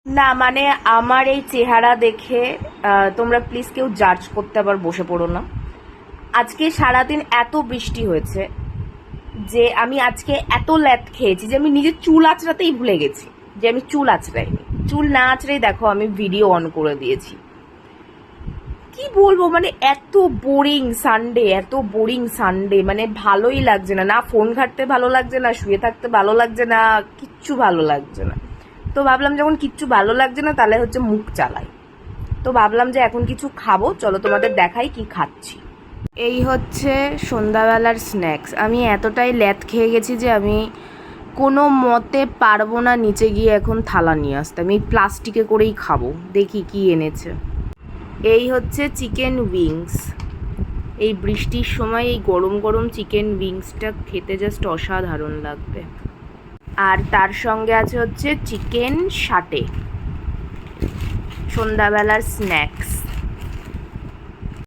না মানে আমার এই চেহারা দেখে তোমরা প্লিজ কেউ জাজ করতে আবার বসে পড়ো না। আজকে সারাদিন এত বৃষ্টি হয়েছে যে আমি আজকে এত ল্যাদ খেয়েছি যে আমি নিজের চুল আঁচড়াতেই ভুলে গেছি যে আমি চুল আঁচড়াইনি। চুল না আঁচড়াই দেখো আমি ভিডিও অন করে দিয়েছি। কি বলবো, মানে এত বোরিং সানডে, এত বোরিং সানডে, মানে ভালোই লাগছে না। না ফোন ঘাঁটতে ভালো লাগছে, না শুয়ে থাকতে ভালো লাগছে, না কিচ্ছু ভালো লাগছে না। তো ভাবলাম যখন কিচ্ছু ভালো লাগছে না তাহলে হচ্ছে মুখ চালাই। তো ভাবলাম যে এখন কিছু খাবো, চলো তোমাদের দেখাই কি খাচ্ছি। এই হচ্ছে সন্ধ্যাবেলার স্ন্যাক্স। আমি এতটাই ল্যাদ খেয়ে গেছি যে আমি কোনো মতে পারবো না নিচে গিয়ে এখন থালা নিয়ে আসতে। আমি প্লাস্টিকে করেই খাবো। দেখি কি এনেছে। এই হচ্ছে চিকেন উইংস। এই বৃষ্টির সময় এই গরম গরম চিকেন উইংসটা খেতে জাস্ট অসাধারণ লাগবে। আর তার সঙ্গে আছে হচ্ছে চিকেন সাটে। সন্ধ্যাবেলার স্ন্যাক্স।